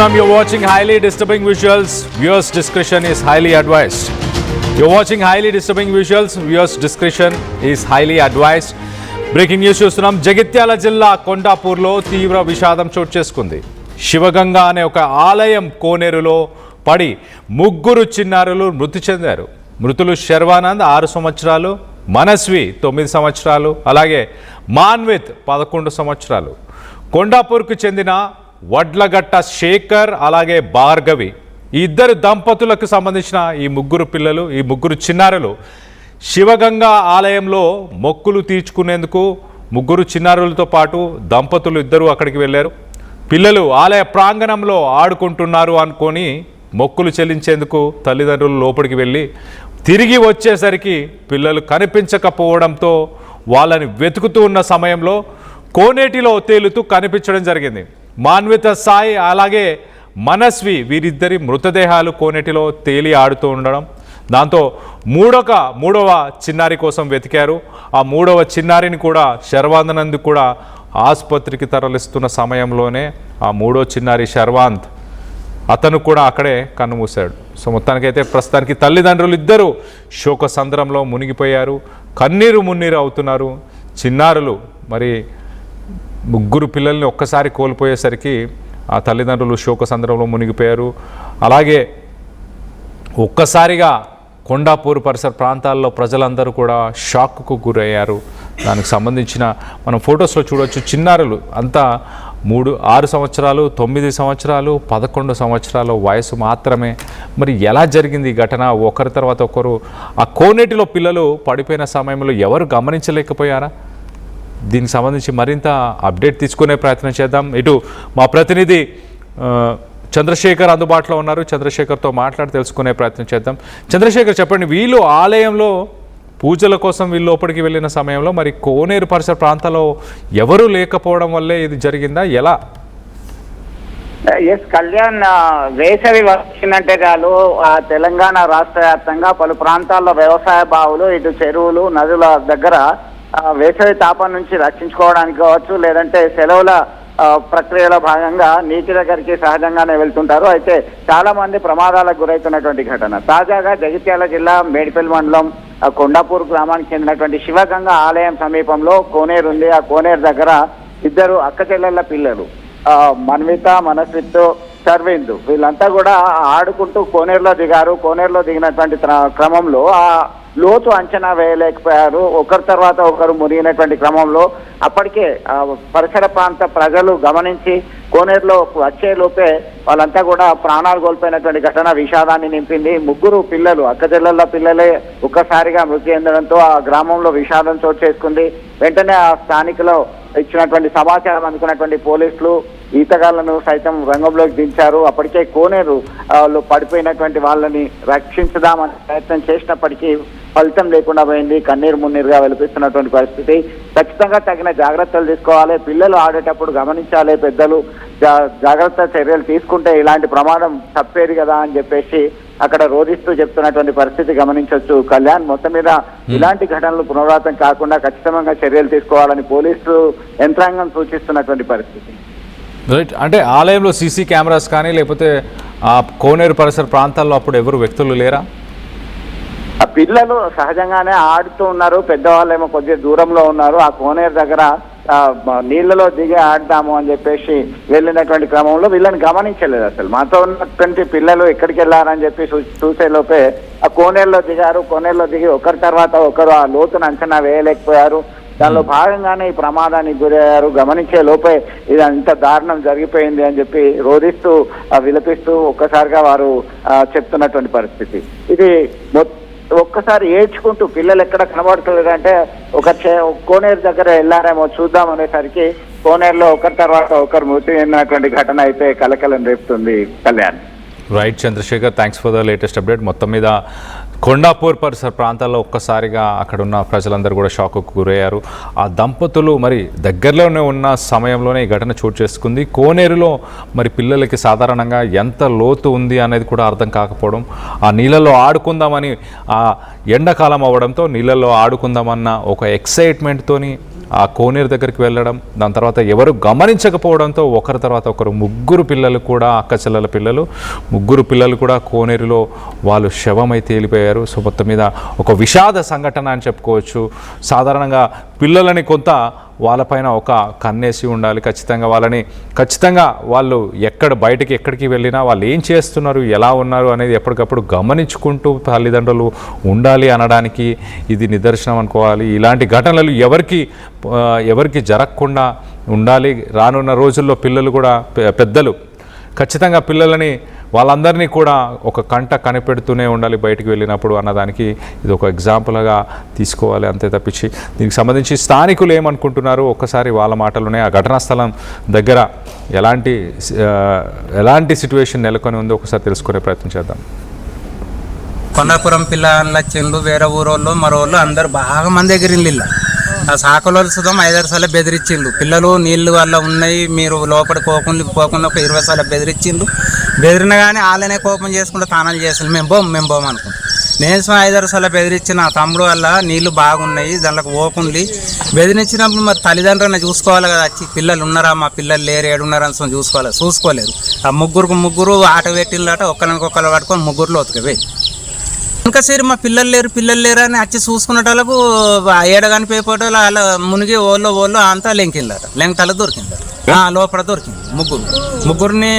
Sunam, you're watching highly disturbing visuals. Viewers' discretion is highly advised. You're watching highly disturbing visuals. Viewers' discretion is highly advised. Breaking news చూస్తున్నాం. జగిత్యాల జిల్లా కొండాపూర్లో తీవ్ర విషాదం చోటు చేసుకుంది. శివగంగ అనే ఒక ఆలయం కోనేరులో పడి ముగ్గురు చిన్నారులు మృతి చెందారు. మృతులు శర్వానంద్ 6 సంవత్సరాలు, మనస్వి 9 సంవత్సరాలు, అలాగే మాన్విత్ 11 సంవత్సరాలు. కొండాపూర్కు చెందిన వడ్లగట్ట శేఖర్ అలాగే భార్గవి ఈ ఇద్దరు దంపతులకు సంబంధించిన ఈ ముగ్గురు పిల్లలు, ఈ ముగ్గురు చిన్నారులు శివగంగా ఆలయంలో మొక్కులు తీర్చుకునేందుకు ముగ్గురు చిన్నారులతో పాటు దంపతులు ఇద్దరు అక్కడికి వెళ్ళారు. పిల్లలు ఆలయ ప్రాంగణంలో ఆడుకుంటున్నారు అనుకొని మొక్కులు చెల్లించేందుకు తల్లిదండ్రులు లోపలికి వెళ్ళి తిరిగి వచ్చేసరికి పిల్లలు కనిపించకపోవడంతో వాళ్ళని వెతుకుతూ ఉన్న సమయంలో కోనేటిలో తేలుతూ కనిపించడం జరిగింది. మాన్విత సాయి అలాగే మనస్వి వీరిద్దరి మృతదేహాలు కోనేటిలో తేలి ఆడుతూ ఉండడం, దాంతో మూడవ చిన్నారి కోసం వెతికారు. ఆ మూడవ చిన్నారిని కూడా శర్వానంద్ కూడా ఆసుపత్రికి తరలిస్తున్న సమయంలోనే ఆ మూడో చిన్నారి శర్వాంత్ అతను కూడా అక్కడే కన్నుమూశాడు. సో మొత్తానికైతే ప్రస్తుతానికి తల్లిదండ్రులు ఇద్దరు శోకసంద్రంలో మునిగిపోయారు, కన్నీరు మున్నీరు అవుతున్నారు. చిన్నారులు మరి ముగ్గురు పిల్లల్ని ఒక్కసారి కోల్పోయేసరికి ఆ తల్లిదండ్రులు శోకసంద్రంలో మునిగిపోయారు. అలాగే ఒక్కసారిగా కొండాపూర్ పరిసర ప్రాంతాల్లో ప్రజలందరూ కూడా షాక్కు గురయ్యారు. దానికి సంబంధించిన మనం ఫొటోస్లో చూడవచ్చు. చిన్నారులు అంతా 6 సంవత్సరాలు, 9 సంవత్సరాలు, 11 సంవత్సరాల వయసు మాత్రమే. మరి ఎలా జరిగింది ఈ ఘటన? ఒకరి తర్వాత ఒకరు ఆ కోనేటిలో పిల్లలు పడిపోయిన సమయంలో ఎవరు గమనించలేకపోయారా? దీనికి సంబంధించి మరింత అప్డేట్ తీసుకునే ప్రయత్నం చేద్దాం. ఇటు మా ప్రతినిధి చంద్రశేఖర్ అందుబాటులో ఉన్నారు. చంద్రశేఖర్తో మాట్లాడి తెలుసుకునే ప్రయత్నం చేద్దాం. చంద్రశేఖర్, చెప్పండి, వీళ్ళు ఆలయంలో పూజల కోసం వీళ్ళు లోపలికి వెళ్ళిన సమయంలో మరి కోనేరు పరిసర ప్రాంతాల్లో ఎవరూ లేకపోవడం వల్లే ఇది జరిగిందా? ఎలా? ఎస్ కళ్యాణ్, వేసవి వచ్చిందంటే చాలు తెలంగాణ రాష్ట్ర వ్యాప్తంగా పలు ప్రాంతాల్లో వ్యవసాయ బావులు, ఇటు చెరువులు, నదుల దగ్గర వేసవి తాపం నుంచి రక్షించుకోవడానికి కావచ్చు, లేదంటే సెలవుల ప్రక్రియలో భాగంగా నీటి దగ్గరికి సహజంగానే వెళ్తుంటారు. అయితే చాలా మంది ప్రమాదాలకు గురవుతున్నటువంటి ఘటన తాజాగా జగిత్యాల జిల్లా మేడిపల్లి మండలం కొండాపూర్ గ్రామానికి చెందినటువంటి శివగంగ ఆలయం సమీపంలో కోనేరు ఉంది. ఆ కోనేరు దగ్గర ఇద్దరు అక్కచెల్లెళ్ళ పిల్లలు మన్విత, మనస్విత్, సర్వేందు వీళ్ళంతా కూడా ఆడుకుంటూ కోనేరులో దిగారు. కోనేరులో దిగినటువంటి క్రమంలో ఆ లోతు అంచనా వేయలేకపోయారు. ఒకరి తర్వాత ఒకరు మునిగినటువంటి క్రమంలో అప్పటికే పరిసర ప్రాంత ప్రజలు గమనించి కోనేరులో వచ్చే లోపే వాళ్ళంతా కూడా ప్రాణాలు కోల్పోయినటువంటి ఘటన విషాదాన్ని నింపింది. ముగ్గురు పిల్లలు, అక్కచెల్లెళ్ళ పిల్లలే ఒక్కసారిగా మృతి చెందడంతో ఆ గ్రామంలో విషాదం చోటు చేసుకుంది. వెంటనే ఆ స్థానికులు ఇచ్చినటువంటి సమాచారం అందుకున్నటువంటి పోలీసులు ఈతగాళ్లను సైతం రంగంలోకి దించారు. అప్పటికే కోనేరు లో పడిపోయినటువంటి వాళ్ళని రక్షించుదామని ప్రయత్నం చేసినప్పటికీ ఫలితం లేకుండా పోయింది. కన్నీరు మున్నీరుగా వెలిపిస్తున్నటువంటి పరిస్థితి. ఖచ్చితంగా తగిన జాగ్రత్తలు తీసుకోవాలి. పిల్లలు ఆడేటప్పుడు గమనించాలి. పెద్దలు జాగ్రత్త చర్యలు తీసుకుంటే ఇలాంటి ప్రమాదం తప్పేది కదా అని చెప్పేసి అక్కడ రోధిస్తూ చెప్తున్నటువంటి పరిస్థితి గమనించవచ్చు. కళ్యాణ్, మొత్తం మీద ఇలాంటి ఘటనలు పునరావృతం కాకుండా ఖచ్చితంగా చర్యలు తీసుకోవాలని పోలీసు యంత్రాంగం సూచిస్తున్నటువంటి పరిస్థితి. రైట్. అంటే ఆలయంలో సీసీ కెమెరాస్ కానీ లేకపోతే ఆ కోనేరు పరిసర ప్రాంతాల్లో అప్పుడు ఎవరు వ్యక్తులు లేరా? ఆ పిల్లలు సహజంగానే ఆడుతూ ఉన్నారు. పెద్దవాళ్ళేమో కొద్దిగా దూరంలో ఉన్నారు. ఆ కోనేరు దగ్గర నీళ్లలో దిగి ఆడదాము అని చెప్పేసి వెళ్ళినటువంటి క్రమంలో వీళ్ళని గమనించలేదు. అసలు మాతో ఉన్నటువంటి పిల్లలు ఎక్కడికి వెళ్ళారని చెప్పి చూసే లోపే ఆ కోనేరులో దిగారు. కోనేరులో దిగి ఒకరి తర్వాత ఒకరు ఆ లోతును అంచనా వేయలేకపోయారు. దానిలో భాగంగానే ఈ ప్రమాదానికి గురయ్యారు. గమనించే లోపే ఇది అంత దారుణం జరిగిపోయింది అని చెప్పి రోధిస్తూ విలపిస్తూ ఒక్కసారిగా వారు చెప్తున్నటువంటి పరిస్థితి. ఇది ఒక్కసారి ఏడ్చుకుంటూ పిల్లలు ఎక్కడ కనబడతలేదంటే ఒక కోనేరు దగ్గర వెళ్ళారేమో చూద్దాం అనేసరికి కోనేరులో ఒకరి తర్వాత ఒకరు మృతి చెందినటువంటి ఘటన అయితే కలకలం రేపుతుంది. Kalyan. Right Chandrasekhar, thanks for the latest update. మొత్తం మీద కొండాపూర్ పరిసర ప్రాంతాల్లో ఒక్కసారిగా అక్కడున్న ప్రజలందరూ కూడా షాక్కు గురయ్యారు. ఆ దంపతులు మరి దగ్గరలోనే ఉన్న సమయంలోనే ఈ ఘటన చోటు చేసుకుంది. కోనేరులో మరి పిల్లలకి సాధారణంగా ఎంత లోతు ఉంది అనేది కూడా అర్థం కాకపోవడం, ఆ నీళ్ళల్లో ఆడుకుందామని ఆ ఎండాకాలం అవ్వడంతో నీళ్ళల్లో ఆడుకుందామన్న ఒక ఎక్సైట్మెంట్తోని ఆ కోనేరు దగ్గరికి వెళ్ళడం, దాని తర్వాత ఎవరు గమనించకపోవడంతో ఒకరి తర్వాత ఒకరు ముగ్గురు పిల్లలు కూడా, అక్క చెల్లెల పిల్లలు ముగ్గురు పిల్లలు కూడా కోనేరులో వాళ్ళు శవమై తేలిపోయారు. సో మొత్తం మీద ఒక విషాద సంఘటన అని చెప్పుకోవచ్చు. సాధారణంగా పిల్లలని కొంత వాళ్ళపైన ఒక కన్నేసి ఉండాలి. ఖచ్చితంగా వాళ్ళు ఎక్కడికి వెళ్ళినా వాళ్ళు ఏం చేస్తున్నారు, ఎలా ఉన్నారు అనేది ఎప్పటికప్పుడు గమనించుకుంటూ తల్లిదండ్రులు ఉండాలి అనడానికి ఇది నిదర్శనం అనుకోవాలి. ఇలాంటి ఘటనలు ఎవరికి జరగకుండా ఉండాలి. రానున్న రోజుల్లో పిల్లలు కూడా పెద్దలు ఖచ్చితంగా పిల్లలని వాళ్ళందరినీ కూడా ఒక కంట కనిపెడుతూనే ఉండాలి బయటికి వెళ్ళినప్పుడు అన్నదానికి ఇది ఒక ఎగ్జాంపుల్గా తీసుకోవాలి. అంతే తప్పించి దీనికి సంబంధించి స్థానికులు ఏమనుకుంటున్నారు ఒక్కసారి వాళ్ళ మాటలోనే, ఆ ఘటనా స్థలం దగ్గర ఎలాంటి సిచ్యువేషన్ నెలకొని ఉందో ఒకసారి తెలుసుకునే ప్రయత్నం చేద్దాం. కొండాపురం పిల్లలు వచ్చిండు, వేరే ఊరోళ్ళు మరోళ్ళు అందరు బాగా మంది ఎగిరిళ్ళు. ఆ సాకలోళ్ళు సుధం 5-6 సార్లు బెదిరించిండు. పిల్లలు నీళ్ళు వల్ల ఉన్నాయి, మీరు లోపలికి పోకుండా ఒక 20 సార్లు బెదిరించిండు. బెదిరిన కానీ వాళ్ళనే కోపం చేసుకుంటూ తానాలు చేసిండు. మేము పోం అనుకుంటాం. నేను 5-6 సార్లు బెదిరించిన తమ్ముడు వల్ల నీళ్లు బాగున్నాయి, దాంట్లోకి పోకుంది. బెదిరించినప్పుడు మరి తల్లిదండ్రులను చూసుకోవాలి కదా, వచ్చి పిల్లలు ఉన్నారా, మా పిల్లలు లేరు, ఏడున్నారని చూసుకోలేరు. ఆ ముగ్గురు ఆట పెట్టిళ్ళట, ఒకరికొకరు పట్టుకొని ముగ్గురులో ఒతుకవే. ఇంకా సరే మా పిల్లలు లేరు అని వచ్చి చూసుకునేటోళ్ళకు ఏడగాని పేపటోళ్ళు అలా మునిగి ఓళ్ళు అంతా లెంకిందట, లెంకటాలు దొరికిందట, లోపల దొరికింది ముగ్గురిని